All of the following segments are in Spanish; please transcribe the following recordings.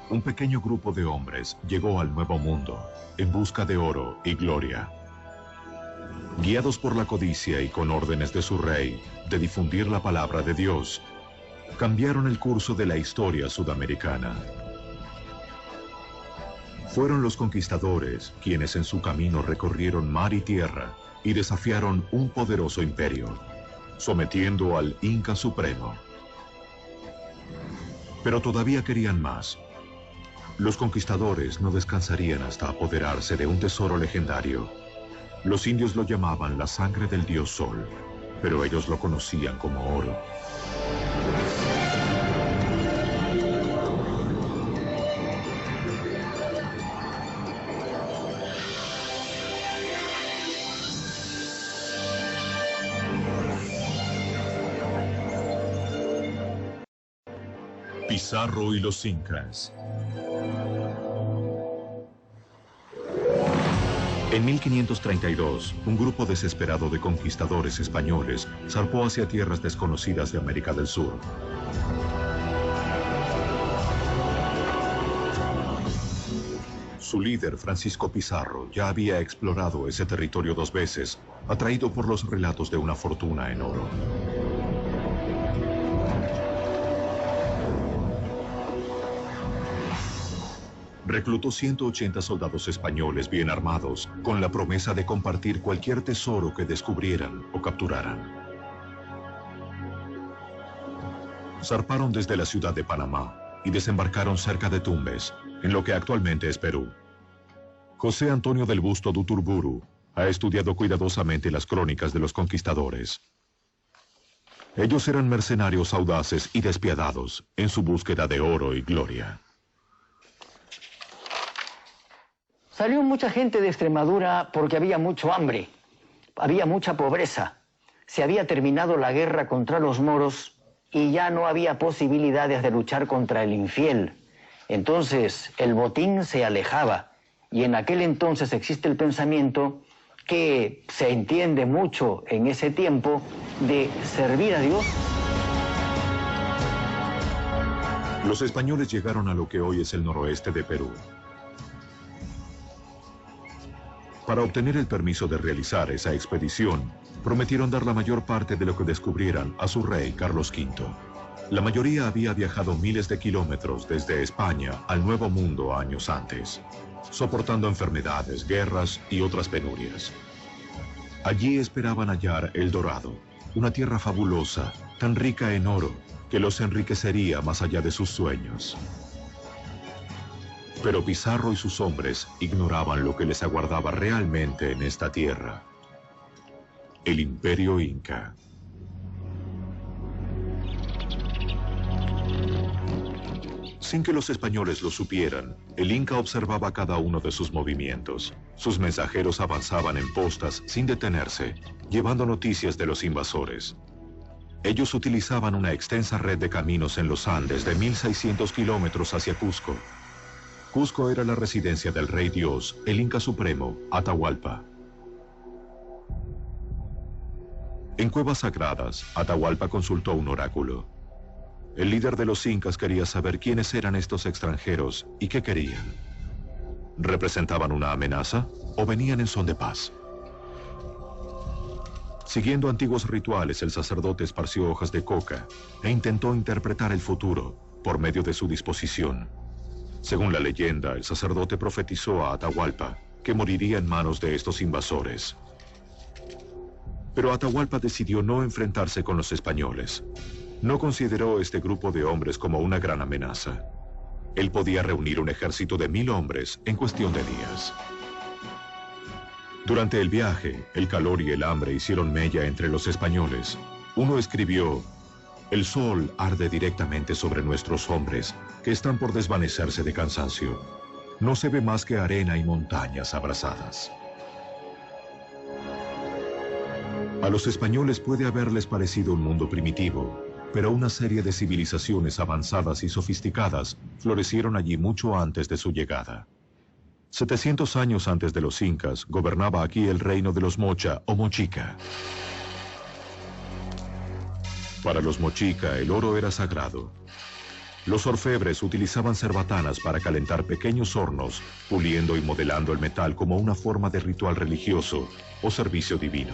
un pequeño grupo de hombres llegó al Nuevo Mundo en busca de oro y gloria. Guiados por la codicia y con órdenes de su rey de difundir la palabra de Dios, cambiaron el curso de la historia sudamericana. Fueron los conquistadores quienes en su camino recorrieron mar y tierra y desafiaron un poderoso imperio, sometiendo al Inca Supremo. Pero todavía querían más. Los conquistadores no descansarían hasta apoderarse de un tesoro legendario. Los indios lo llamaban la sangre del dios Sol, pero ellos lo conocían como oro. Pizarro y los incas. En 1532, un grupo desesperado de conquistadores españoles zarpó hacia tierras desconocidas de América del Sur. Su líder, Francisco Pizarro, ya había explorado ese territorio 2 veces, atraído por los relatos de una fortuna en oro. Reclutó 180 soldados españoles bien armados, con la promesa de compartir cualquier tesoro que descubrieran o capturaran. Zarparon desde la ciudad de Panamá y desembarcaron cerca de Tumbes, en lo que actualmente es Perú. José Antonio del Busto de Uturburu ha estudiado cuidadosamente las crónicas de los conquistadores. Ellos eran mercenarios audaces y despiadados en su búsqueda de oro y gloria. Salió mucha gente de Extremadura porque había mucho hambre, había mucha pobreza. Se había terminado la guerra contra los moros y ya no había posibilidades de luchar contra el infiel. Entonces el botín se alejaba y en aquel entonces existe el pensamiento que se entiende mucho en ese tiempo de servir a Dios. Los españoles llegaron a lo que hoy es el noroeste de Perú. Para obtener el permiso de realizar esa expedición, prometieron dar la mayor parte de lo que descubrieran a su rey Carlos V. La mayoría había viajado miles de kilómetros desde España al Nuevo Mundo años antes, soportando enfermedades, guerras y otras penurias. Allí esperaban hallar El Dorado, una tierra fabulosa, tan rica en oro, que los enriquecería más allá de sus sueños. Pero Pizarro y sus hombres ignoraban lo que les aguardaba realmente en esta tierra: el Imperio Inca. Sin que los españoles lo supieran, el Inca observaba cada uno de sus movimientos. Sus mensajeros avanzaban en postas sin detenerse, llevando noticias de los invasores. Ellos utilizaban una extensa red de caminos en los Andes de 1.600 kilómetros hacia Cusco. Cusco era la residencia del rey Dios, el Inca Supremo, Atahualpa. En cuevas sagradas, Atahualpa consultó un oráculo. El líder de los incas quería saber quiénes eran estos extranjeros y qué querían. ¿Representaban una amenaza o venían en son de paz? Siguiendo antiguos rituales, el sacerdote esparció hojas de coca e intentó interpretar el futuro por medio de su disposición. Según la leyenda, el sacerdote profetizó a Atahualpa que moriría en manos de estos invasores. Pero Atahualpa decidió no enfrentarse con los españoles. No consideró este grupo de hombres como una gran amenaza. Él podía reunir un ejército de 1000 hombres en cuestión de días. Durante el viaje, el calor y el hambre hicieron mella entre los españoles. Uno escribió: el sol arde directamente sobre nuestros hombres, que están por desvanecerse de cansancio. No se ve más que arena y montañas abrasadas. A los españoles puede haberles parecido un mundo primitivo, pero una serie de civilizaciones avanzadas y sofisticadas florecieron allí mucho antes de su llegada. 700 años antes de los incas, gobernaba aquí el reino de los Mocha o Mochica. Para los Mochica, el oro era sagrado. Los orfebres utilizaban cerbatanas para calentar pequeños hornos, puliendo y modelando el metal como una forma de ritual religioso o servicio divino.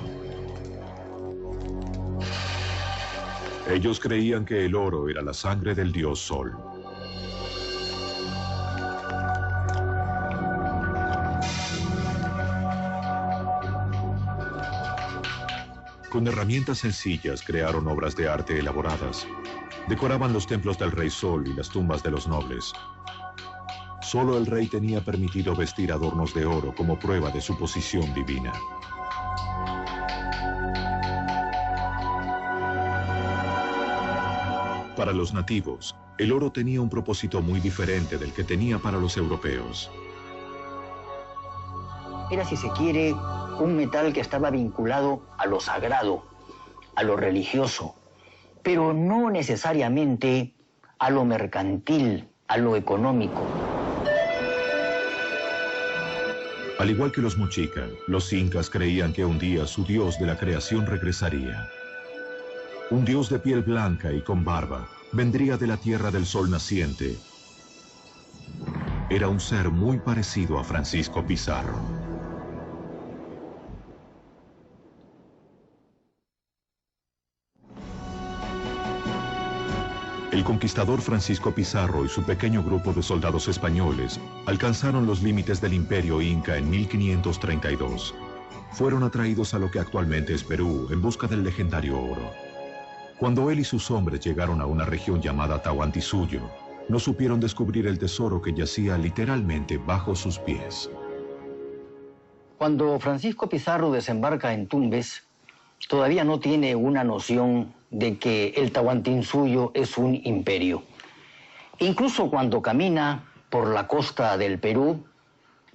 Ellos creían que el oro era la sangre del dios Sol. Con herramientas sencillas crearon obras de arte elaboradas. Decoraban los templos del rey Sol y las tumbas de los nobles. Solo el rey tenía permitido vestir adornos de oro como prueba de su posición divina. Para los nativos, el oro tenía un propósito muy diferente del que tenía para los europeos. Era, si se quiere, un metal que estaba vinculado a lo sagrado, a lo religioso, pero no necesariamente a lo mercantil, a lo económico. Al igual que los mochica, los incas creían que un día su dios de la creación regresaría. Un dios de piel blanca y con barba vendría de la tierra del sol naciente. Era un ser muy parecido a Francisco Pizarro. El conquistador Francisco Pizarro y su pequeño grupo de soldados españoles alcanzaron los límites del Imperio Inca en 1532. Fueron atraídos a lo que actualmente es Perú en busca del legendario oro. Cuando él y sus hombres llegaron a una región llamada Tahuantinsuyo, no supieron descubrir el tesoro que yacía literalmente bajo sus pies. Cuando Francisco Pizarro desembarca en Tumbes, todavía no tiene una noción de que el Tahuantinsuyo es un imperio. Incluso cuando camina por la costa del Perú,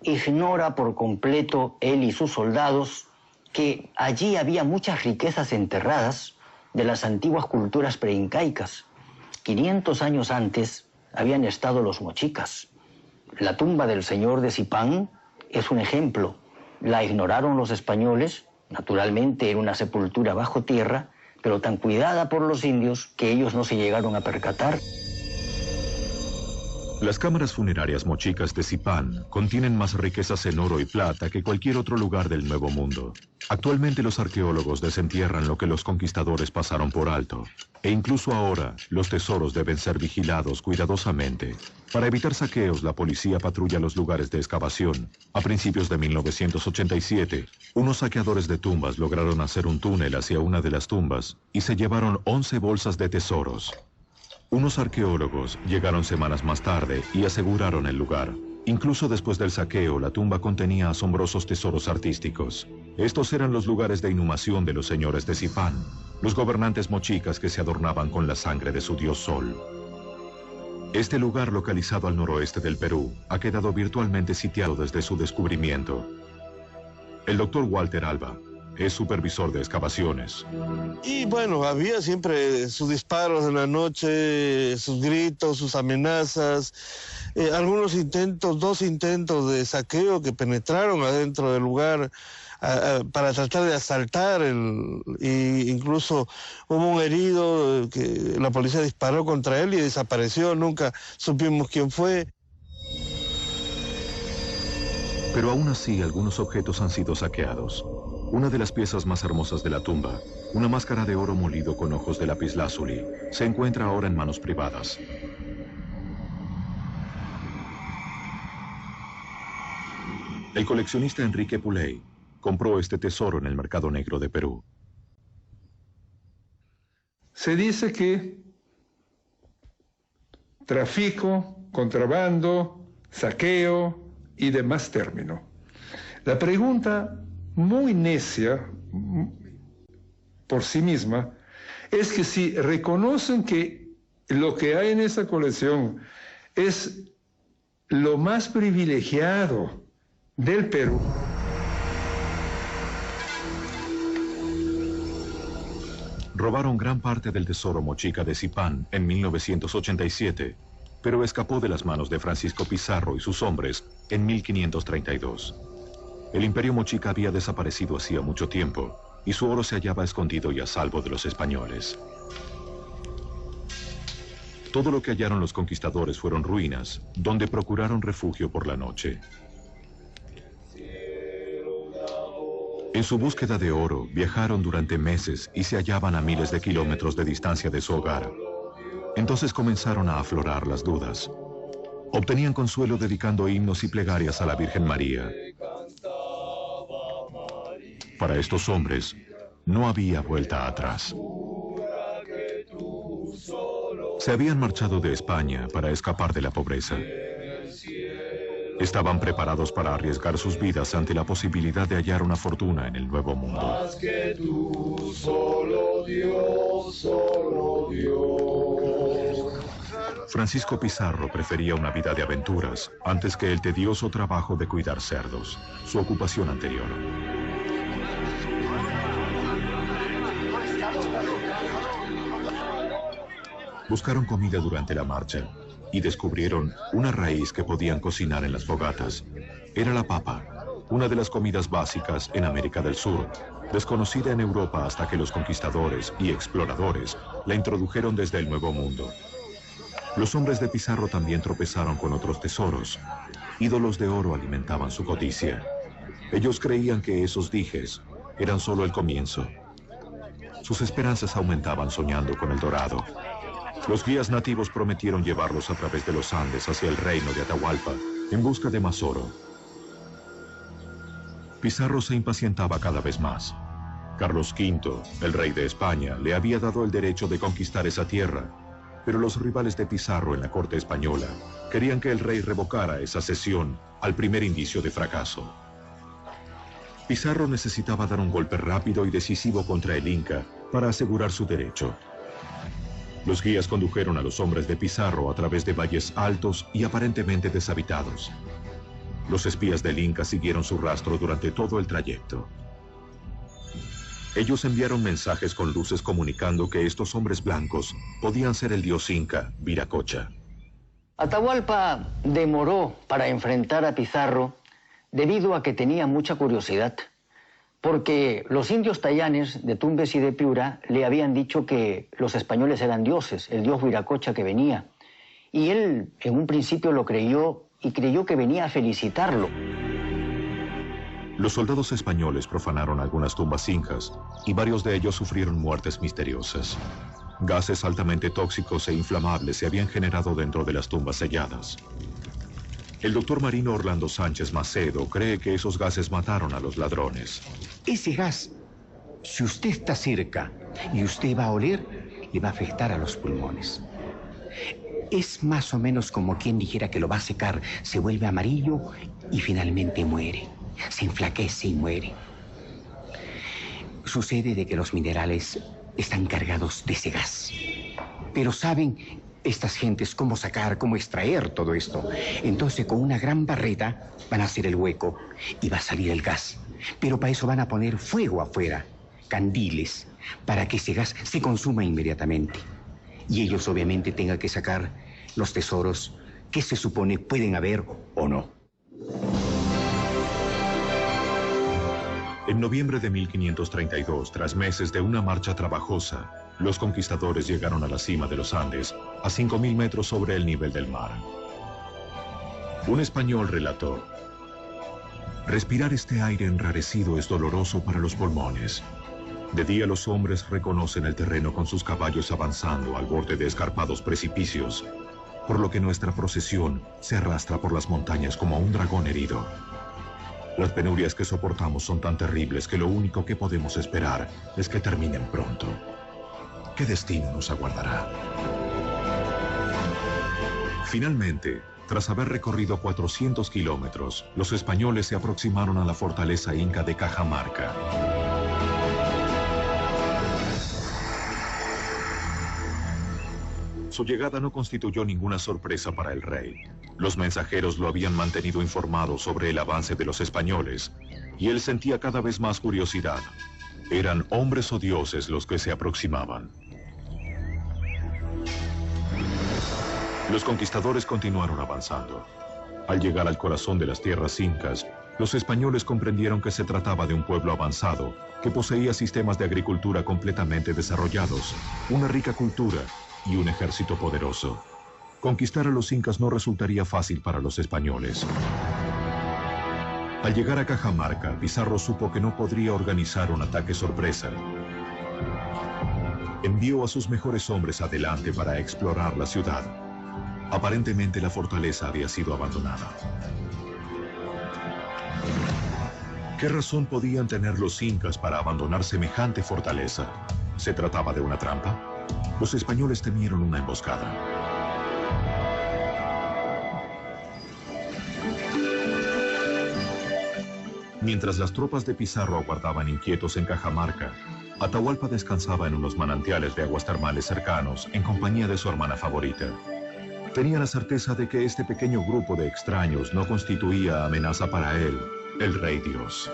ignora por completo él y sus soldados que allí había muchas riquezas enterradas de las antiguas culturas preincaicas. 500 años antes habían estado los mochicas. La tumba del señor de Zipán es un ejemplo. La ignoraron los españoles, naturalmente era una sepultura bajo tierra, pero tan cuidada por los indios que ellos no se llegaron a percatar. Las cámaras funerarias mochicas de Zipán contienen más riquezas en oro y plata que cualquier otro lugar del Nuevo Mundo. Actualmente los arqueólogos desentierran lo que los conquistadores pasaron por alto. E incluso ahora, los tesoros deben ser vigilados cuidadosamente. Para evitar saqueos, la policía patrulla los lugares de excavación. A principios de 1987, unos saqueadores de tumbas lograron hacer un túnel hacia una de las tumbas y se llevaron 11 bolsas de tesoros. Unos arqueólogos llegaron semanas más tarde y aseguraron el lugar. Incluso después del saqueo, la tumba contenía asombrosos tesoros artísticos. Estos eran los lugares de inhumación de los señores de Zipán, los gobernantes mochicas que se adornaban con la sangre de su dios Sol. Este lugar, localizado al noroeste del Perú, ha quedado virtualmente sitiado desde su descubrimiento. El doctor Walter Alba es supervisor de excavaciones. Y bueno, había siempre sus disparos en la noche, sus gritos, sus amenazas, algunos intentos, 2 intentos de saqueo que penetraron adentro del lugar para tratar de asaltar, y incluso hubo un herido que la policía disparó contra él y desapareció, nunca supimos quién fue. Pero aún así, algunos objetos han sido saqueados. Una de las piezas más hermosas de la tumba, una máscara de oro molido con ojos de lapislázuli, se encuentra ahora en manos privadas. El coleccionista Enrique Puley compró este tesoro en el mercado negro de Perú. Se dice que tráfico, contrabando, saqueo y demás términos. La pregunta muy necia por sí misma es que si reconocen que lo que hay en esa colección es lo más privilegiado del Perú, Robaron gran parte del tesoro mochica de Zipán en 1987, pero escapó de las manos de Francisco Pizarro y sus hombres en 1532. El imperio mochica había desaparecido hacía mucho tiempo y su oro se hallaba escondido y a salvo de los españoles. Todo lo que hallaron los conquistadores fueron ruinas, donde procuraron refugio por la noche. En su búsqueda de oro, viajaron durante meses y se hallaban a miles de kilómetros de distancia de su hogar. Entonces comenzaron a aflorar las dudas. Obtenían consuelo dedicando himnos y plegarias a la Virgen María. Para estos hombres, no había vuelta atrás. Se habían marchado de España para escapar de la pobreza. Estaban preparados para arriesgar sus vidas ante la posibilidad de hallar una fortuna en el Nuevo Mundo. Más que tú, solo Dios, solo Dios. Francisco Pizarro prefería una vida de aventuras antes que el tedioso trabajo de cuidar cerdos, su ocupación anterior. Buscaron comida durante la marcha y descubrieron una raíz que podían cocinar en las fogatas. Era la papa, una de las comidas básicas en América del Sur, desconocida en Europa hasta que los conquistadores y exploradores la introdujeron desde el Nuevo Mundo. Los hombres de Pizarro también tropezaron con otros tesoros. Ídolos de oro alimentaban su codicia. Ellos creían que esos dijes eran solo el comienzo. Sus esperanzas aumentaban soñando con el dorado. Los guías nativos prometieron llevarlos a través de los Andes hacia el reino de Atahualpa, en busca de más oro. Pizarro se impacientaba cada vez más. Carlos V, el rey de España, le había dado el derecho de conquistar esa tierra, pero los rivales de Pizarro en la corte española querían que el rey revocara esa cesión al primer indicio de fracaso. Pizarro necesitaba dar un golpe rápido y decisivo contra el Inca para asegurar su derecho. Los guías condujeron a los hombres de Pizarro a través de valles altos y aparentemente deshabitados. Los espías del Inca siguieron su rastro durante todo el trayecto. Ellos enviaron mensajes con luces comunicando que estos hombres blancos podían ser el dios Inca, Viracocha. Atahualpa demoró para enfrentar a Pizarro debido a que tenía mucha curiosidad, porque los indios tayanes de Tumbes y de Piura le habían dicho que los españoles eran dioses, el dios Viracocha que venía. Y él en un principio lo creyó y creyó que venía a felicitarlo. Los soldados españoles profanaron algunas tumbas incas y varios de ellos sufrieron muertes misteriosas. Gases altamente tóxicos e inflamables se habían generado dentro de las tumbas selladas. El doctor marino Orlando Sánchez Macedo cree que esos gases mataron a los ladrones. Ese gas, si usted está cerca y usted va a oler, le va a afectar a los pulmones. Es más o menos como quien dijera que lo va a secar, se vuelve amarillo y finalmente muere. Se enflaquece y muere. Sucede de que los minerales están cargados de ese gas. Pero saben estas gentes cómo sacar, cómo extraer todo esto. Entonces con una gran barreta van a hacer el hueco y va a salir el gas. Pero para eso van a poner fuego afuera, candiles, para que ese gas se consuma inmediatamente. Y ellos obviamente tengan que sacar los tesoros que se supone pueden haber o no. En noviembre de 1532, tras meses de una marcha trabajosa, los conquistadores llegaron a la cima de los Andes, a 5.000 metros sobre el nivel del mar. Un español relató: respirar este aire enrarecido es doloroso para los pulmones. De día los hombres reconocen el terreno con sus caballos avanzando al borde de escarpados precipicios, por lo que nuestra procesión se arrastra por las montañas como un dragón herido. Las penurias que soportamos son tan terribles que lo único que podemos esperar es que terminen pronto. ¿Qué destino nos aguardará? Finalmente, tras haber recorrido 400 kilómetros, los españoles se aproximaron a la fortaleza inca de Cajamarca. Su llegada no constituyó ninguna sorpresa para el rey. Los mensajeros lo habían mantenido informado sobre el avance de los españoles, y él sentía cada vez más curiosidad. ¿Eran hombres o dioses los que se aproximaban? Los conquistadores continuaron avanzando. Al llegar al corazón de las tierras incas, los españoles comprendieron que se trataba de un pueblo avanzado, que poseía sistemas de agricultura completamente desarrollados, una rica cultura y un ejército poderoso. Conquistar a los incas no resultaría fácil para los españoles. Al llegar a Cajamarca, Pizarro supo que no podría organizar un ataque sorpresa. Envió a sus mejores hombres adelante para explorar la ciudad. Aparentemente la fortaleza había sido abandonada. ¿Qué razón podían tener los incas para abandonar semejante fortaleza? ¿Se trataba de una trampa? Los españoles temieron una emboscada. Mientras las tropas de Pizarro aguardaban inquietos en Cajamarca, Atahualpa descansaba en unos manantiales de aguas termales cercanos en compañía de su hermana favorita. Tenía la certeza de que este pequeño grupo de extraños no constituía amenaza para él, el Rey Dios.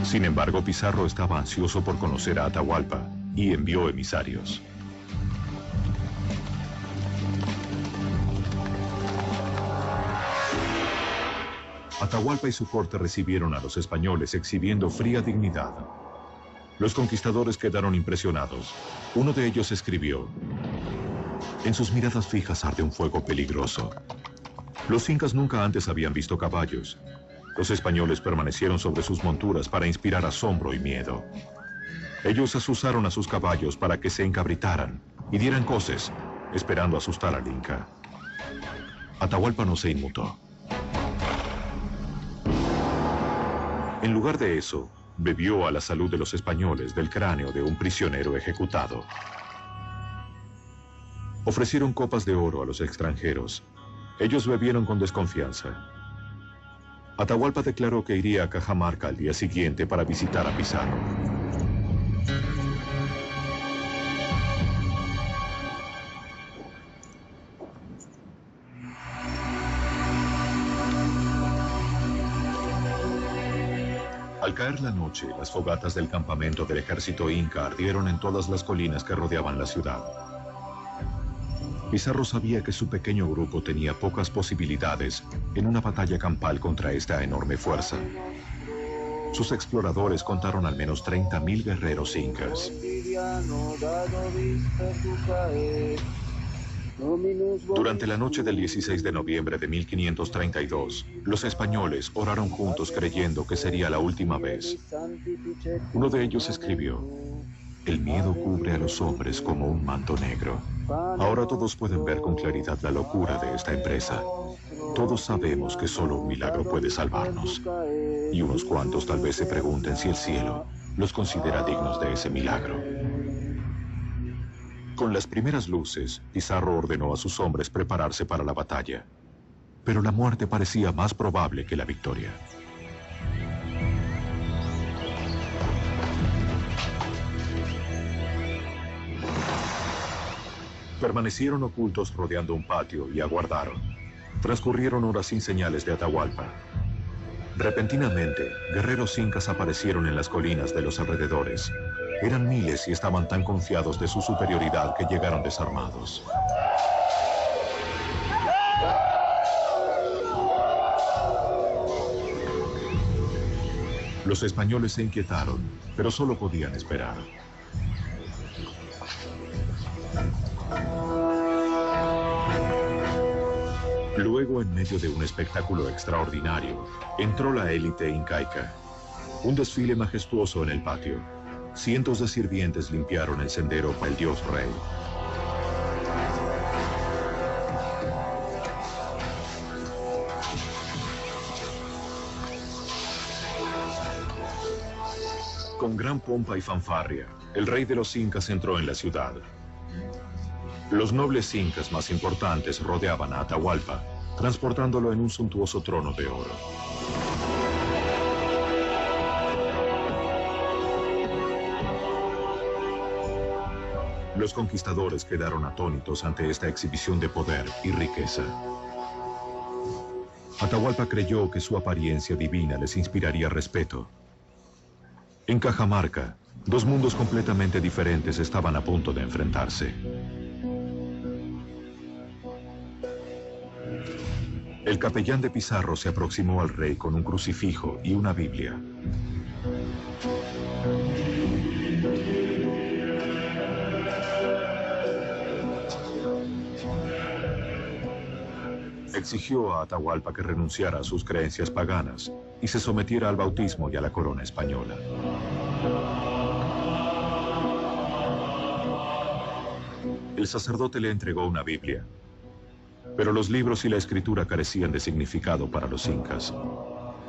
Sin embargo, Pizarro estaba ansioso por conocer a Atahualpa y envió emisarios. Atahualpa y su corte recibieron a los españoles exhibiendo fría dignidad. Los conquistadores quedaron impresionados. Uno de ellos escribió: en sus miradas fijas arde un fuego peligroso. Los incas nunca antes habían visto caballos. Los españoles permanecieron sobre sus monturas para inspirar asombro y miedo. Ellos asusaron a sus caballos para que se encabritaran y dieran coces, esperando asustar al inca. Atahualpa no se inmutó. En lugar de eso, bebió a la salud de los españoles del cráneo de un prisionero ejecutado. Ofrecieron copas de oro a los extranjeros. Ellos bebieron con desconfianza. Atahualpa declaró que iría a Cajamarca al día siguiente para visitar a Pizarro. Al caer la noche, las fogatas del campamento del ejército inca ardieron en todas las colinas que rodeaban la ciudad. Pizarro sabía que su pequeño grupo tenía pocas posibilidades en una batalla campal contra esta enorme fuerza. Sus exploradores contaron al menos 30.000 guerreros incas. Durante la noche del 16 de noviembre de 1532, los españoles oraron juntos creyendo que sería la última vez. Uno de ellos escribió: el miedo cubre a los hombres como un manto negro. Ahora todos pueden ver con claridad la locura de esta empresa. Todos sabemos que solo un milagro puede salvarnos. Y unos cuantos tal vez se pregunten si el cielo los considera dignos de ese milagro. Con las primeras luces, Pizarro ordenó a sus hombres prepararse para la batalla. Pero la muerte parecía más probable que la victoria. Permanecieron ocultos rodeando un patio y aguardaron. Transcurrieron horas sin señales de Atahualpa. Repentinamente, guerreros incas aparecieron en las colinas de los alrededores. Eran miles y estaban tan confiados de su superioridad que llegaron desarmados. Los españoles se inquietaron, pero solo podían esperar. Luego, en medio de un espectáculo extraordinario, entró la élite incaica. Un desfile majestuoso en el patio. Cientos de sirvientes limpiaron el sendero para el dios rey. Con gran pompa y fanfarria, el rey de los incas entró en la ciudad. Los nobles incas más importantes rodeaban a Atahualpa, transportándolo en un suntuoso trono de oro. Los conquistadores quedaron atónitos ante esta exhibición de poder y riqueza. Atahualpa creyó que su apariencia divina les inspiraría respeto. En Cajamarca, dos mundos completamente diferentes estaban a punto de enfrentarse. El capellán de Pizarro se aproximó al rey con un crucifijo y una Biblia. Exigió a Atahualpa que renunciara a sus creencias paganas y se sometiera al bautismo y a la corona española. El sacerdote le entregó una Biblia, pero los libros y la escritura carecían de significado para los incas.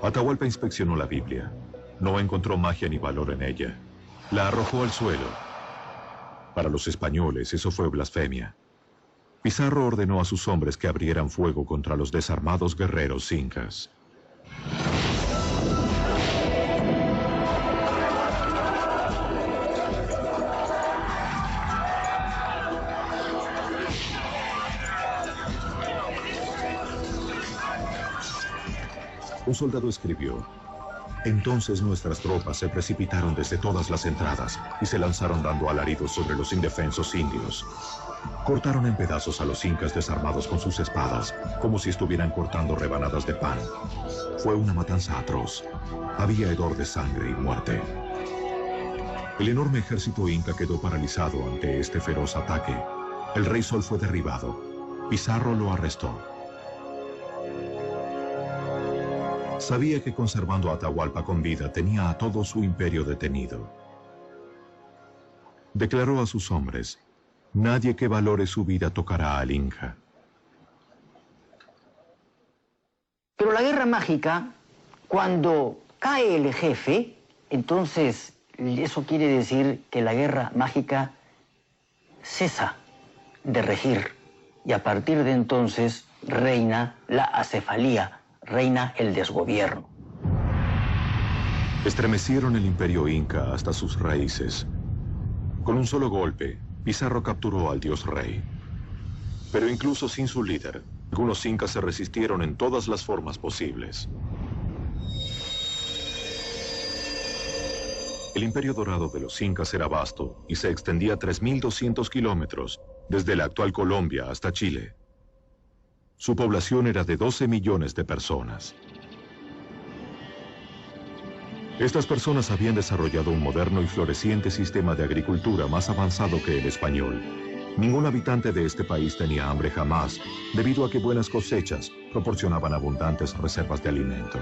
Atahualpa inspeccionó la Biblia. No encontró magia ni valor en ella. La arrojó al suelo. Para los españoles eso fue blasfemia. Pizarro ordenó a sus hombres que abrieran fuego contra los desarmados guerreros incas. Un soldado escribió: entonces nuestras tropas se precipitaron desde todas las entradas y se lanzaron dando alaridos sobre los indefensos indios. Cortaron en pedazos a los incas desarmados con sus espadas, como si estuvieran cortando rebanadas de pan. Fue una matanza atroz. Había hedor de sangre y muerte. El enorme ejército inca quedó paralizado ante este feroz ataque. El rey Sol fue derribado. Pizarro lo arrestó. Sabía que conservando a Atahualpa con vida tenía a todo su imperio detenido. Declaró a sus hombres: nadie que valore su vida tocará al Inca. Pero la guerra mágica, cuando cae el jefe, entonces eso quiere decir que la guerra mágica cesa de regir. Y a partir de entonces reina la acefalía, reina el desgobierno. Estremecieron el imperio inca hasta sus raíces. Con un solo golpe, Pizarro capturó al dios rey. Pero incluso sin su líder, algunos incas se resistieron en todas las formas posibles. El imperio dorado de los incas era vasto y se extendía 3.200 kilómetros, desde la actual Colombia hasta Chile. Su población era de 12 millones de personas. Estas personas habían desarrollado un moderno y floreciente sistema de agricultura más avanzado que el español. Ningún habitante de este país tenía hambre jamás, debido a que buenas cosechas proporcionaban abundantes reservas de alimento.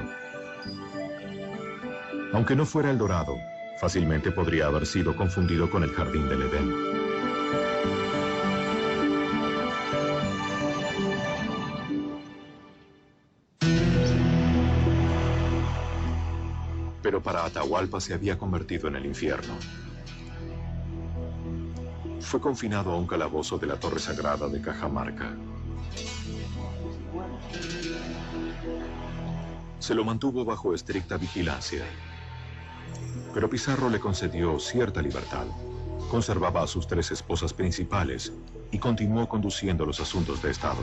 Aunque no fuera el Dorado, fácilmente podría haber sido confundido con el Jardín del Edén. Pero para Atahualpa se había convertido en el infierno. Fue confinado a un calabozo de la Torre Sagrada de Cajamarca. Se lo mantuvo bajo estricta vigilancia. Pero Pizarro le concedió cierta libertad. Conservaba a sus 3 esposas principales y continuó conduciendo los asuntos de Estado.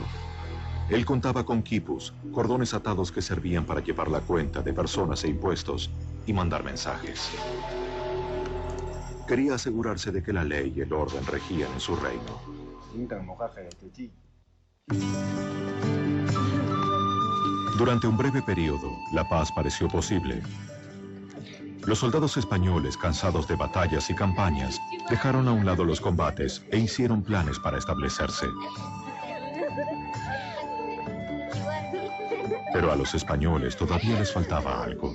Él contaba con quipus, cordones atados que servían para llevar la cuenta de personas e impuestos y mandar mensajes. Quería asegurarse de que la ley y el orden regían en su reino. Durante un breve periodo, la paz pareció posible. Los soldados españoles, cansados de batallas y campañas, dejaron a un lado los combates e hicieron planes para establecerse. Pero a los españoles todavía les faltaba algo.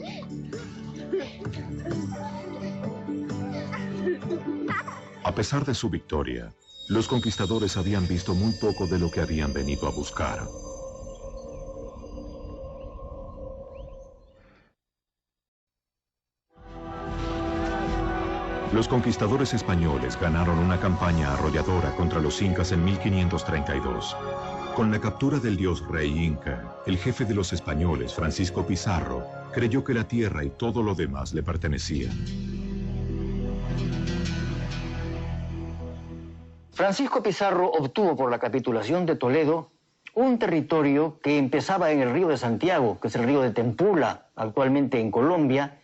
A pesar de su victoria, los conquistadores habían visto muy poco de lo que habían venido a buscar. Los conquistadores españoles ganaron una campaña arrolladora contra los incas en 1532. Con la captura del dios rey inca, el jefe de los españoles, Francisco Pizarro, creyó que la tierra y todo lo demás le pertenecían. Francisco Pizarro obtuvo por la capitulación de Toledo un territorio que empezaba en el río de Santiago, que es el río de Tempula, actualmente en Colombia,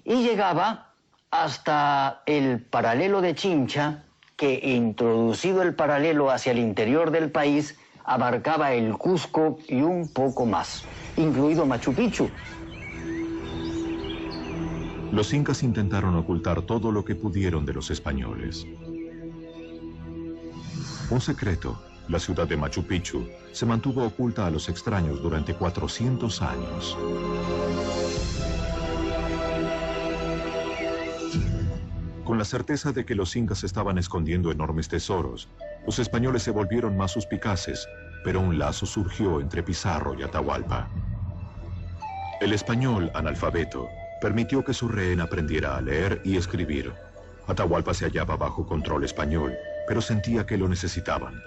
y llegaba hasta el paralelo de Chincha, que introducido el paralelo hacia el interior del país, abarcaba el Cusco y un poco más, incluido Machu Picchu. Los incas intentaron ocultar todo lo que pudieron de los españoles. Un secreto la ciudad de Machu Picchu, se mantuvo oculta a los extraños durante 400 años. Con la certeza de que los incas estaban escondiendo enormes tesoros, los españoles se volvieron más suspicaces, pero un lazo surgió entre Pizarro y Atahualpa. El español, analfabeto, permitió que su rehén aprendiera a leer y escribir. Atahualpa se hallaba bajo control español, pero sentía que lo necesitaban.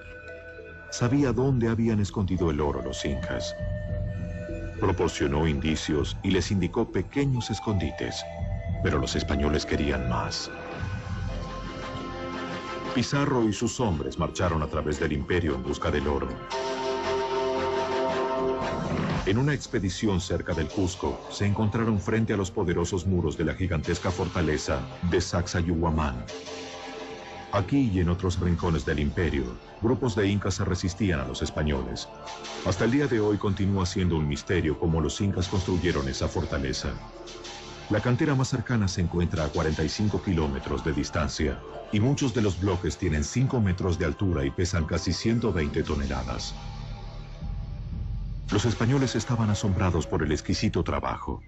Sabía dónde habían escondido el oro los incas. Proporcionó indicios y les indicó pequeños escondites, pero los españoles querían más. Pizarro y sus hombres marcharon a través del imperio en busca del oro. En una expedición cerca del Cusco, se encontraron frente a los poderosos muros de la gigantesca fortaleza de Sacsayhuamán. Aquí y en otros rincones del imperio, grupos de incas se resistían a los españoles. Hasta el día de hoy continúa siendo un misterio cómo los incas construyeron esa fortaleza. La cantera más cercana se encuentra a 45 kilómetros de distancia y muchos de los bloques tienen 5 metros de altura y pesan casi 120 toneladas. Los españoles estaban asombrados por el exquisito trabajo.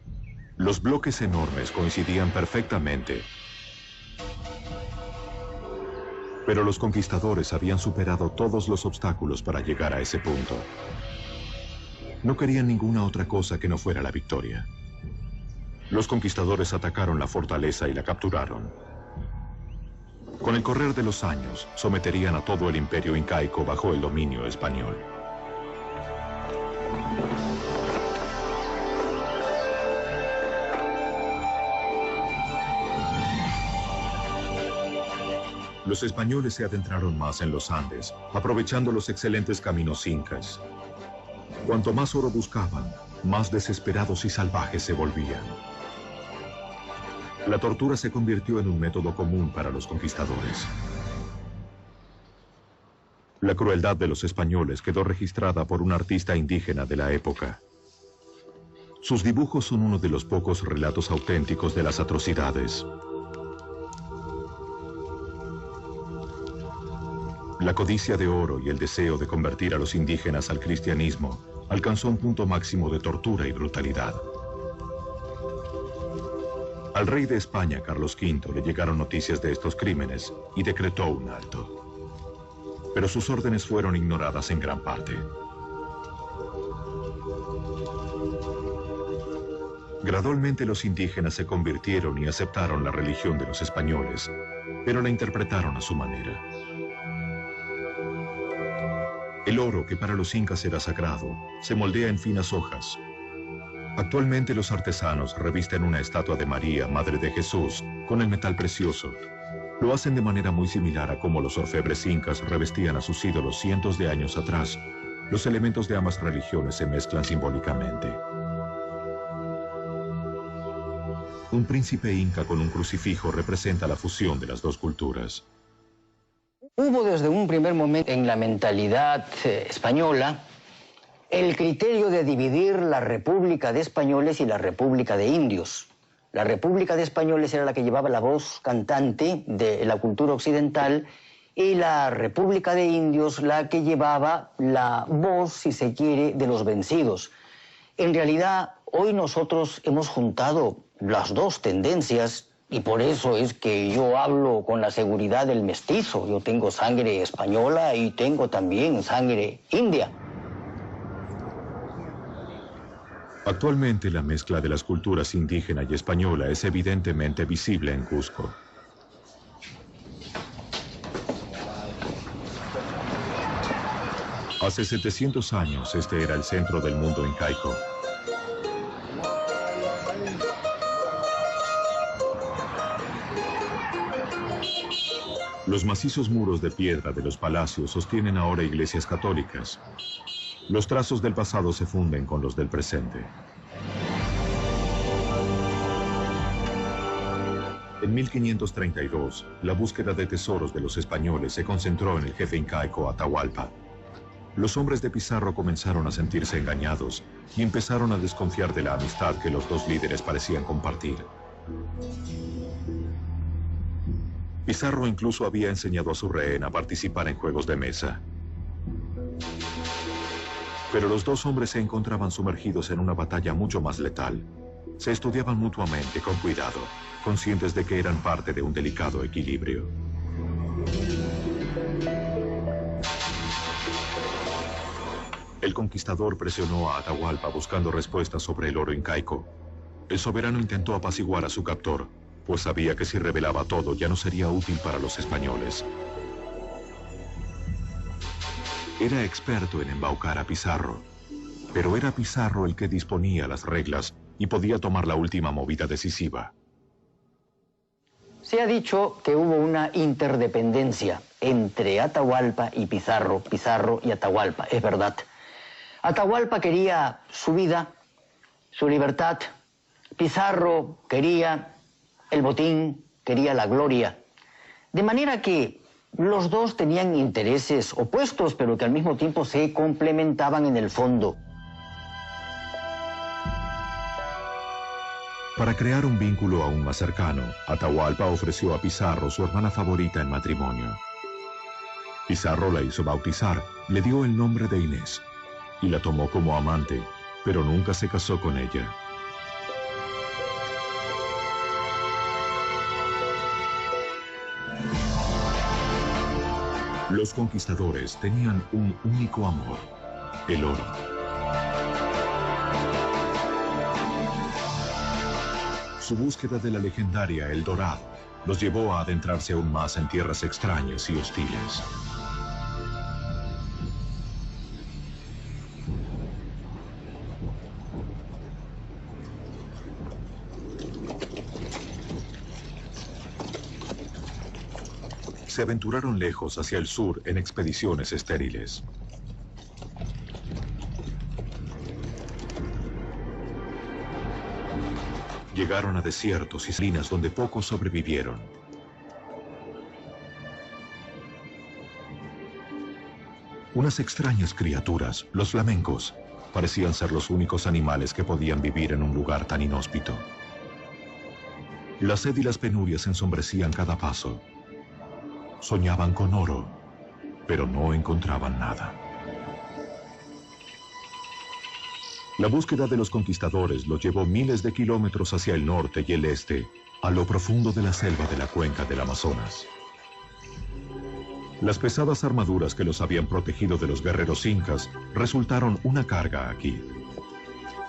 Los bloques enormes coincidían perfectamente. Pero los conquistadores habían superado todos los obstáculos para llegar a ese punto. No querían ninguna otra cosa que no fuera la victoria. Los conquistadores atacaron la fortaleza y la capturaron. Con el correr de los años, someterían a todo el imperio incaico bajo el dominio español. Los españoles se adentraron más en los Andes, aprovechando los excelentes caminos incas. Cuanto más oro buscaban, más desesperados y salvajes se volvían. La tortura se convirtió en un método común para los conquistadores. La crueldad de los españoles quedó registrada por un artista indígena de la época. Sus dibujos son uno de los pocos relatos auténticos de las atrocidades. La codicia de oro y el deseo de convertir a los indígenas al cristianismo alcanzó un punto máximo de tortura y brutalidad. Al rey de España, Carlos V, le llegaron noticias de estos crímenes y decretó un alto. Pero sus órdenes fueron ignoradas en gran parte. Gradualmente los indígenas se convirtieron y aceptaron la religión de los españoles, pero la interpretaron a su manera. El oro, que para los incas era sagrado, se moldea en finas hojas. Actualmente los artesanos revisten una estatua de María, Madre de Jesús, con el metal precioso. Lo hacen de manera muy similar a cómo los orfebres incas revestían a sus ídolos cientos de años atrás. Los elementos de ambas religiones se mezclan simbólicamente. Un príncipe inca con un crucifijo representa la fusión de las dos culturas. Hubo desde un primer momento en la mentalidad española el criterio de dividir la República de Españoles y la República de Indios. La República de Españoles era la que llevaba la voz cantante de la cultura occidental y la República de Indios la que llevaba la voz, si se quiere, de los vencidos. En realidad, hoy nosotros hemos juntado las dos tendencias y por eso es que yo hablo con la seguridad del mestizo. Yo tengo sangre española y tengo también sangre india. Actualmente la mezcla de las culturas indígena y española es evidentemente visible en Cusco. Hace 700 años este era el centro del mundo incaico. Los macizos muros de piedra de los palacios sostienen ahora iglesias católicas. Los trazos del pasado se funden con los del presente. En 1532, la búsqueda de tesoros de los españoles se concentró en el jefe incaico Atahualpa. Los hombres de Pizarro comenzaron a sentirse engañados y empezaron a desconfiar de la amistad que los dos líderes parecían compartir. Pizarro incluso había enseñado a su rehén a participar en juegos de mesa. Pero los dos hombres se encontraban sumergidos en una batalla mucho más letal. Se estudiaban mutuamente con cuidado, conscientes de que eran parte de un delicado equilibrio. El conquistador presionó a Atahualpa buscando respuestas sobre el oro incaico. El soberano intentó apaciguar a su captor, pues sabía que si revelaba todo ya no sería útil para los españoles. Era experto en embaucar a Pizarro, pero era Pizarro el que disponía las reglas y podía tomar la última movida decisiva. Se ha dicho que hubo una interdependencia entre Atahualpa y Pizarro, Pizarro y Atahualpa, es verdad. Atahualpa quería su vida, su libertad. Pizarro quería el botín, quería la gloria. De manera que los dos tenían intereses opuestos, pero que al mismo tiempo se complementaban en el fondo. Para crear un vínculo aún más cercano, Atahualpa ofreció a Pizarro su hermana favorita en matrimonio. Pizarro la hizo bautizar, le dio el nombre de Inés y la tomó como amante, pero nunca se casó con ella. Los conquistadores tenían un único amor, el oro. Su búsqueda de la legendaria El Dorado los llevó a adentrarse aún más en tierras extrañas y hostiles. Se aventuraron lejos hacia el sur en expediciones estériles. Llegaron a desiertos y salinas donde pocos sobrevivieron. Unas extrañas criaturas, los flamencos, parecían ser los únicos animales que podían vivir en un lugar tan inhóspito. La sed y las penurias ensombrecían cada paso. Soñaban con oro, pero no encontraban nada. La búsqueda de los conquistadores los llevó miles de kilómetros hacia el norte y el este, a lo profundo de la selva de la cuenca del Amazonas. Las pesadas armaduras que los habían protegido de los guerreros incas resultaron una carga aquí.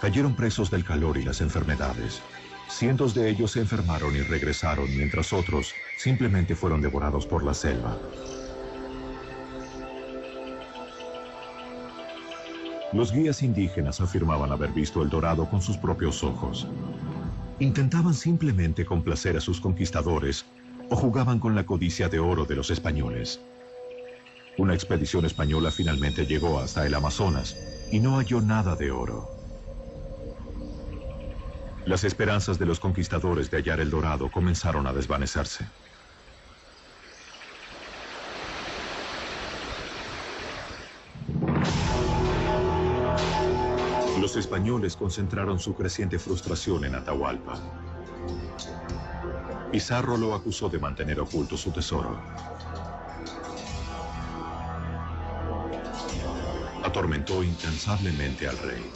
Cayeron presos del calor y las enfermedades. Cientos de ellos se enfermaron y regresaron, mientras otros simplemente fueron devorados por la selva. Los guías indígenas afirmaban haber visto el dorado con sus propios ojos. Intentaban simplemente complacer a sus conquistadores o jugaban con la codicia de oro de los españoles. Una expedición española finalmente llegó hasta el Amazonas y no halló nada de oro. Las esperanzas de los conquistadores de hallar el dorado comenzaron a desvanecerse. Los españoles concentraron su creciente frustración en Atahualpa. Pizarro lo acusó de mantener oculto su tesoro. Atormentó incansablemente al rey.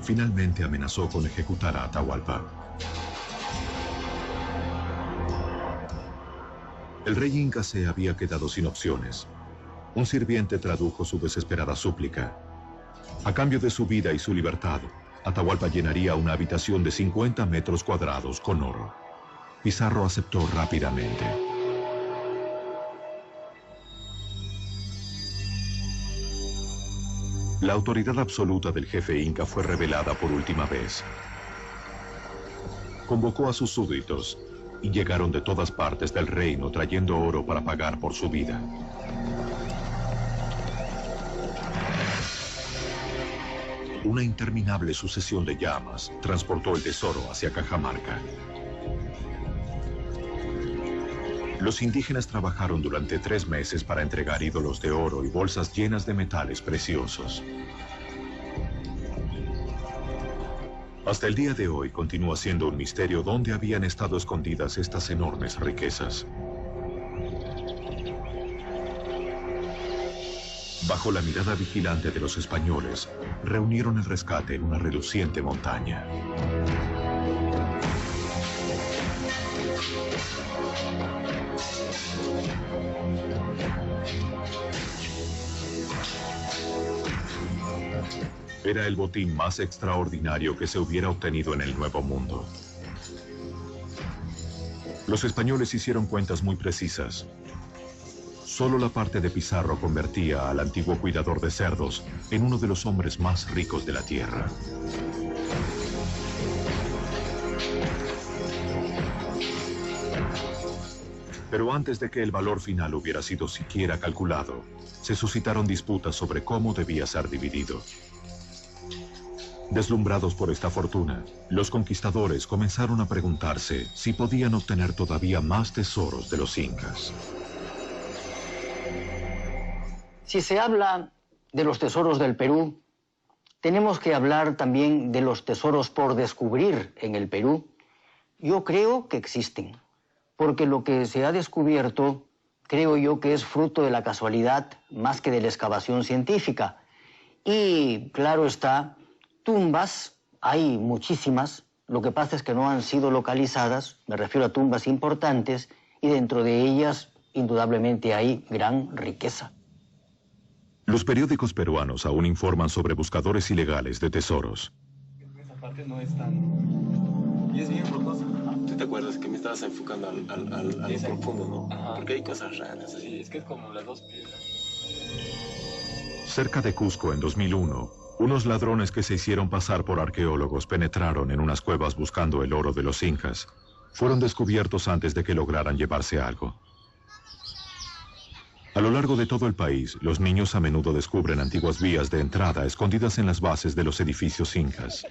Finalmente amenazó con ejecutar a Atahualpa. El rey inca se había quedado sin opciones. Un sirviente tradujo su desesperada súplica. A cambio de su vida y su libertad, Atahualpa llenaría una habitación de 50 metros cuadrados con oro. Pizarro aceptó rápidamente. La autoridad absoluta del jefe inca fue revelada por última vez. Convocó a sus súbditos y llegaron de todas partes del reino trayendo oro para pagar por su vida. Una interminable sucesión de llamas transportó el tesoro hacia Cajamarca. Los indígenas trabajaron durante 3 meses para entregar ídolos de oro y bolsas llenas de metales preciosos. Hasta el día de hoy continúa siendo un misterio dónde habían estado escondidas estas enormes riquezas. Bajo la mirada vigilante de los españoles, reunieron el rescate en una reluciente montaña. Era el botín más extraordinario que se hubiera obtenido en el Nuevo Mundo. Los españoles hicieron cuentas muy precisas. Solo la parte de Pizarro convertía al antiguo cuidador de cerdos en uno de los hombres más ricos de la tierra. Pero antes de que el valor final hubiera sido siquiera calculado, se suscitaron disputas sobre cómo debía ser dividido. Deslumbrados por esta fortuna, los conquistadores comenzaron a preguntarse si podían obtener todavía más tesoros de los incas. Si se habla de los tesoros del Perú, tenemos que hablar también de los tesoros por descubrir en el Perú. Yo creo que existen, porque lo que se ha descubierto, creo yo que es fruto de la casualidad más que de la excavación científica. Y claro está, tumbas, hay muchísimas, lo que pasa es que no han sido localizadas, me refiero a tumbas importantes, y dentro de ellas, indudablemente, hay gran riqueza. Los periódicos peruanos aún informan sobre buscadores ilegales de tesoros. Esa parte no es tan... Y es bien rocosa. ¿Tú te acuerdas que me estabas enfocando a lo profundo, no? Ajá. Porque hay cosas raras. Sí, es que es como las dos piedras. Cerca de Cusco, en 2001, unos ladrones que se hicieron pasar por arqueólogos penetraron en unas cuevas buscando el oro de los incas. Fueron descubiertos antes de que lograran llevarse algo. A lo largo de todo el país, los niños a menudo descubren antiguas vías de entrada escondidas en las bases de los edificios incas.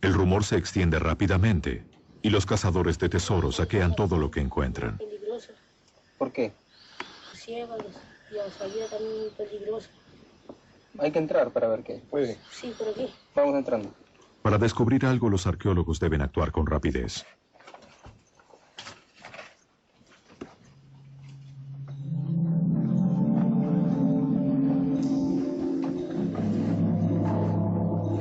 El rumor se extiende rápidamente y los cazadores de tesoros saquean todo lo que encuentran. Peligroso. ¿Por qué? Ciegos, la salida también muy peligrosa. Hay que entrar para ver qué. Puede. Sí, ¿por aquí? Vamos entrando. Para descubrir algo, los arqueólogos deben actuar con rapidez.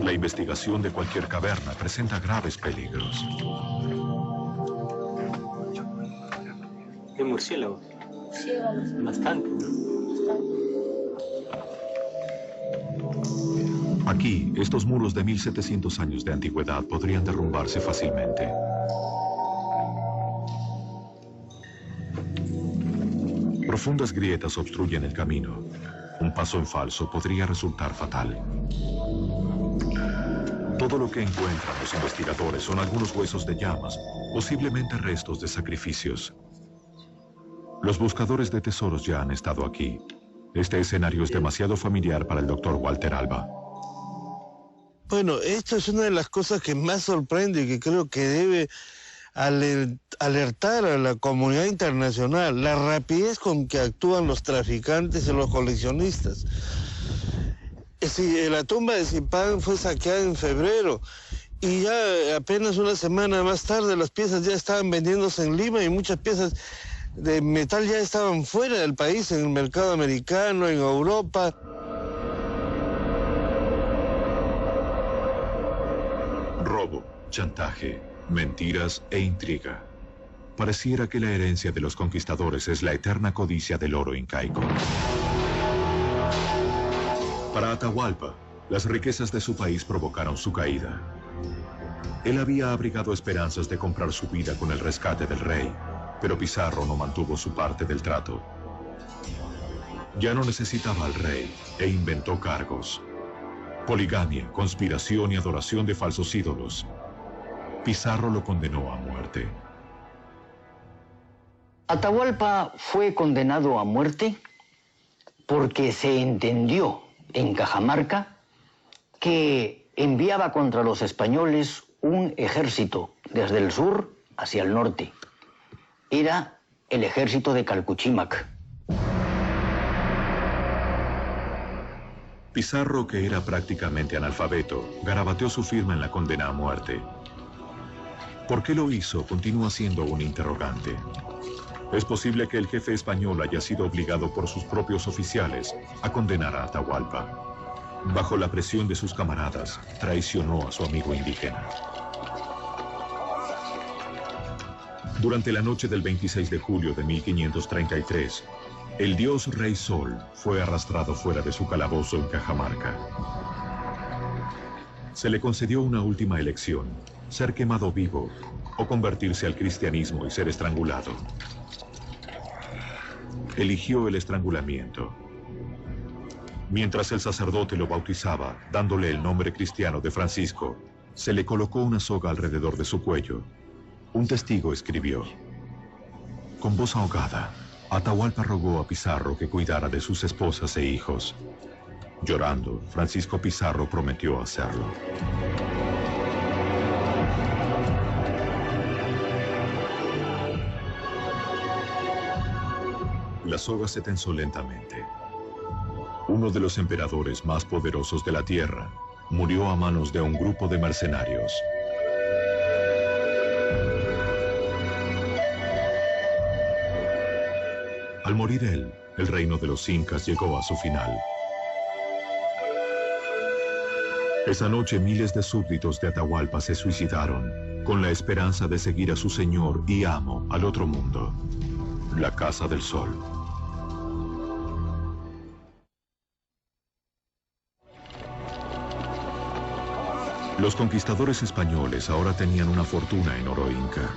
La investigación de cualquier caverna presenta graves peligros. ¿Qué murciélago? Ciegos. Bastante, ¿no? Aquí, estos muros de 1700 años de antigüedad podrían derrumbarse fácilmente. Profundas grietas obstruyen el camino. Un paso en falso podría resultar fatal. Todo lo que encuentran los investigadores son algunos huesos de llamas, posiblemente restos de sacrificios. Los buscadores de tesoros ya han estado aquí. Este escenario es demasiado familiar para el doctor Walter Alba. Bueno, esto es una de las cosas que más sorprende y que creo que debe alertar a la comunidad internacional, la rapidez con que actúan los traficantes y los coleccionistas. Sí, la tumba de Zipán fue saqueada en febrero y ya apenas una semana más tarde las piezas ya estaban vendiéndose en Lima y muchas piezas de metal ya estaban fuera del país, en el mercado americano, en Europa. Robo, chantaje, mentiras e intriga. Pareciera que la herencia de los conquistadores es la eterna codicia del oro incaico. Para Atahualpa, las riquezas de su país provocaron su caída. Él había abrigado esperanzas de comprar su vida con el rescate del rey, pero Pizarro no mantuvo su parte del trato. Ya no necesitaba al rey e inventó cargos. Poligamia, conspiración y adoración de falsos ídolos. Pizarro lo condenó a muerte. Atahualpa fue condenado a muerte porque se entendió en Cajamarca que enviaba contra los españoles un ejército desde el sur hacia el norte. Era el ejército de Calcuchímac. Pizarro, que era prácticamente analfabeto, garabateó su firma en la condena a muerte. ¿Por qué lo hizo? Continúa siendo un interrogante. Es posible que el jefe español haya sido obligado por sus propios oficiales a condenar a Atahualpa. Bajo la presión de sus camaradas, traicionó a su amigo indígena. Durante la noche del 26 de julio de 1533, el dios Rey Sol fue arrastrado fuera de su calabozo en Cajamarca. Se le concedió una última elección: ser quemado vivo o convertirse al cristianismo y ser estrangulado. Eligió el estrangulamiento. Mientras el sacerdote lo bautizaba, dándole el nombre cristiano de Francisco, se le colocó una soga alrededor de su cuello. Un testigo escribió: con voz ahogada, Atahualpa rogó a Pizarro que cuidara de sus esposas e hijos. Llorando, Francisco Pizarro prometió hacerlo. La soga se tensó lentamente. Uno de los emperadores más poderosos de la tierra murió a manos de un grupo de mercenarios. Al morir él, el reino de los incas llegó a su final. Esa noche miles de súbditos de Atahualpa se suicidaron con la esperanza de seguir a su señor y amo al otro mundo, la Casa del Sol. Los conquistadores españoles ahora tenían una fortuna en oro inca.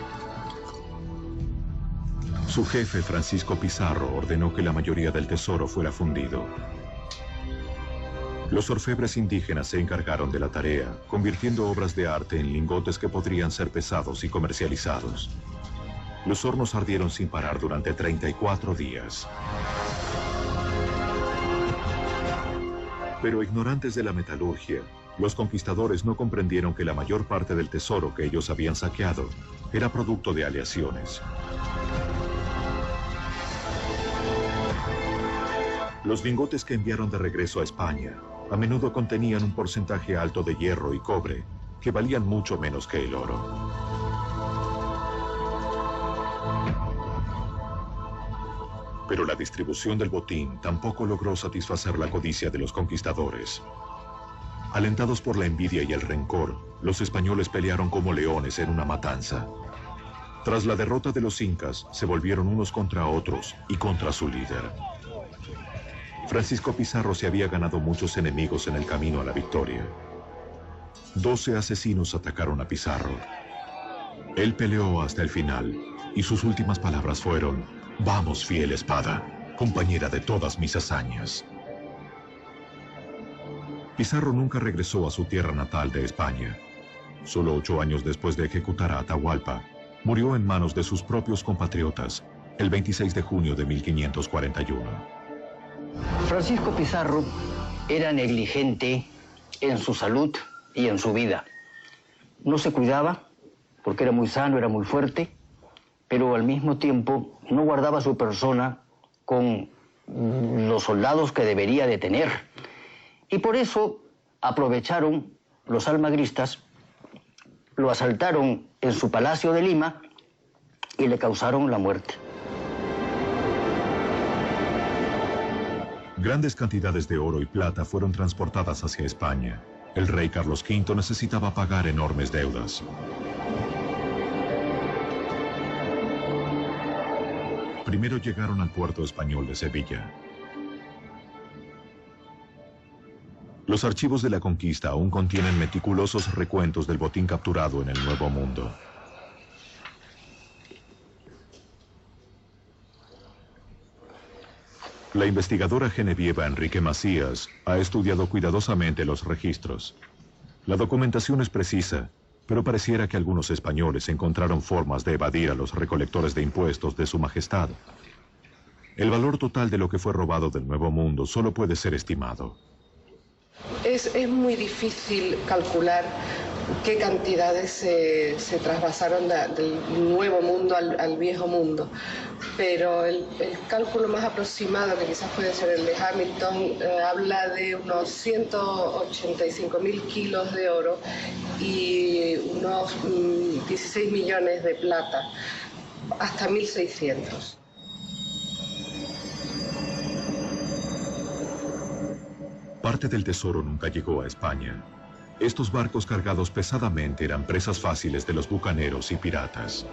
Su jefe, Francisco Pizarro, ordenó que la mayoría del tesoro fuera fundido. Los orfebres indígenas se encargaron de la tarea, convirtiendo obras de arte en lingotes que podrían ser pesados y comercializados. Los hornos ardieron sin parar durante 34 días. Pero ignorantes de la metalurgia, los conquistadores no comprendieron que la mayor parte del tesoro que ellos habían saqueado era producto de aleaciones. Los lingotes que enviaron de regreso a España a menudo contenían un porcentaje alto de hierro y cobre, que valían mucho menos que el oro. Pero la distribución del botín tampoco logró satisfacer la codicia de los conquistadores. Alentados por la envidia y el rencor, los españoles pelearon como leones en una matanza. Tras la derrota de los incas, se volvieron unos contra otros y contra su líder. Francisco Pizarro se había ganado muchos enemigos en el camino a la victoria. 12 asesinos atacaron a Pizarro. Él peleó hasta el final y sus últimas palabras fueron: «Vamos, fiel espada, compañera de todas mis hazañas». Pizarro nunca regresó a su tierra natal de España. Solo 8 años después de ejecutar a Atahualpa, murió en manos de sus propios compatriotas el 26 de junio de 1541. Francisco Pizarro era negligente en su salud y en su vida. No se cuidaba porque era muy sano, era muy fuerte, pero al mismo tiempo no guardaba su persona con los soldados que debería de tener. Y por eso aprovecharon los almagristas, lo asaltaron en su palacio de Lima y le causaron la muerte. Grandes cantidades de oro y plata fueron transportadas hacia España. El rey Carlos V necesitaba pagar enormes deudas. Primero llegaron al puerto español de Sevilla. Los archivos de la conquista aún contienen meticulosos recuentos del botín capturado en el Nuevo Mundo. La investigadora genevieva Enrique Macías ha estudiado cuidadosamente los registros. La documentación es precisa, pero pareciera que algunos españoles encontraron formas de evadir a los recolectores de impuestos de su majestad. El valor total de lo que fue robado del Nuevo Mundo solo puede ser estimado. Es muy difícil calcular qué cantidades se trasvasaron del Nuevo Mundo al Viejo Mundo, pero el cálculo más aproximado, que quizás puede ser el de Hamilton, habla de unos 185.000 kilos de oro y unos 16 millones de plata, hasta 1.600. Parte del tesoro nunca llegó a España. Estos barcos cargados pesadamente eran presas fáciles de los bucaneros y piratas.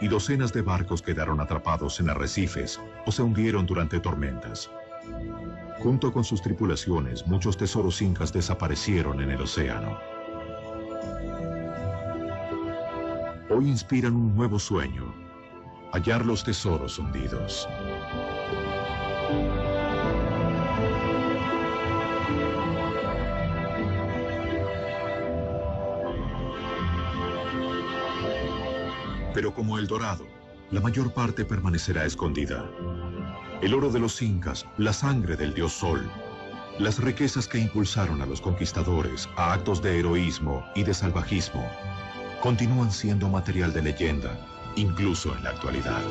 Y docenas de barcos quedaron atrapados en arrecifes o se hundieron durante tormentas. Junto con sus tripulaciones, muchos tesoros incas desaparecieron en el océano. Hoy inspiran un nuevo sueño: hallar los tesoros hundidos. Pero como El Dorado, la mayor parte permanecerá escondida. El oro de los incas, la sangre del dios Sol, las riquezas que impulsaron a los conquistadores a actos de heroísmo y de salvajismo, continúan siendo material de leyenda, incluso en la actualidad.